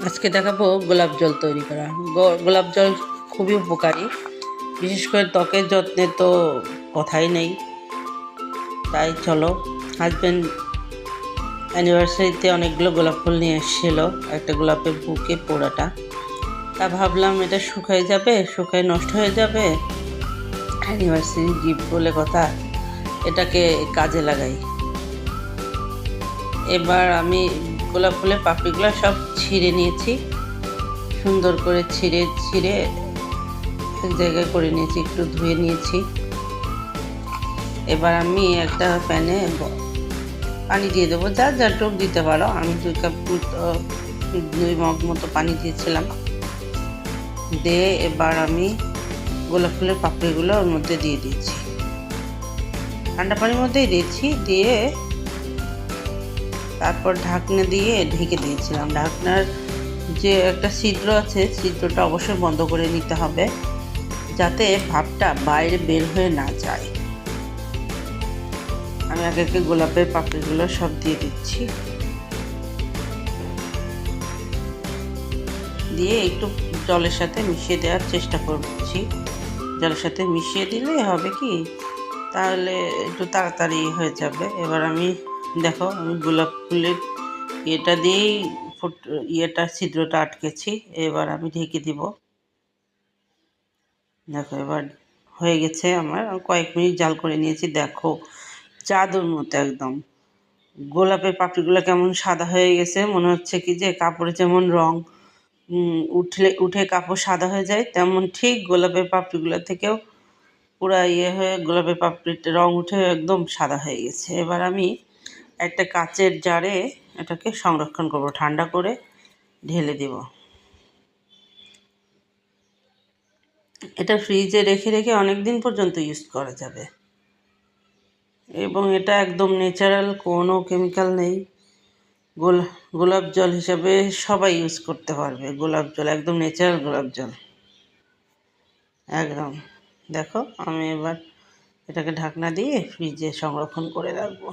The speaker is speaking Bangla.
আজকে দেখাবো গোলাপ জল তৈরি করা। গোলাপ জল খুবই উপকারী, বিশেষ করে ত্বকের যত্নে তো কথাই নেই। তাই চলো, হাজব্যান্ড অ্যানিভার্সারিতে অনেকগুলো গোলাপ ফুল নিয়ে এসেছিল, একটা গোলাপের বুকে পোড়াটা। তা ভাবলাম এটা শুকায় নষ্ট হয়ে যাবে, অ্যানিভার্সারি গিফট বলে কথা, এটাকে কাজে লাগাই। এবার আমি গোলাপ ফুলের পাপড়িগুলো সব ছিঁড়ে নিয়েছি, সুন্দর করে ছিঁড়ে এক জায়গায় করে নিয়েছি, একটু ধুয়ে নিয়েছি। এবার আমি একটা প্যানে পানি দিয়ে দেবো, যার টুক দিতে পারো। আমি 2 মগ মতো পানি দিয়েছিলাম। দিয়ে এবার আমি গোলাপ ফুলের পাপড়িগুলো ওর মধ্যে দিয়ে দিয়েছি, ঠান্ডা পানির মধ্যেই দিয়েছি। দিয়ে তারপর ঢাকনা দিয়ে ঢেকে দিয়েছিলাম। ঢাকনার যে একটা ছিদ্র আছে, ছিদ্রটা অবশ্যই বন্ধ করে নিতে হবে, যাতে ভাপটা বাইরে বের হয়ে না যায়। আমি আগে গোলাপের পাপড়িগুলো সব দিয়ে দিচ্ছি, দিয়ে একটু জলের সাথে মিশিয়ে দেওয়ার চেষ্টা করছি। জলের সাথে মিশিয়ে দিলে হবে কি, তাহলে একটু তাড়াতাড়ি হয়ে যাবে। এবার আমি গোলাপ ফুলের ইয়েটা দিয়েই ছিদ্রটা আটকেছি। এবার আমি ঢেকে দিব। এবার হয়ে গেছে আমার, কয়েক মিনিট জাল করে নিয়েছি। জাদুর মতো একদম গোলাপের পাপড়িগুলো কেমন সাদা হয়ে গেছে, মনে হচ্ছে কি যে কাপড়ে যেমন রং উঠে কাপড় সাদা হয়ে যায়, তেমন ঠিক গোলাপের পাপড়িগুলো থেকেও পুরা হয়ে গোলাপের পাপড়িতে রং উঠে একদম সাদা হয়ে গেছে। এবার আমি একটা কাচের জারে এটাকে সংরক্ষণ করব, ঠান্ডা করে ঢেলে দেব। এটা ফ্রিজে রেখে রেখে অনেক দিন পর্যন্ত ইউজ করা যাবে, এবং এটা একদম ন্যাচারাল, কোনো কেমিক্যাল নেই। গোলাপ জল হিসাবে সবাই ইউজ করতে পারবে। গোলাপ জল একদম ন্যাচারাল গোলাপ জল একদম। আমি এবার এটাকে ঢাকনা দিয়ে ফ্রিজে সংরক্ষণ করে রাখবো।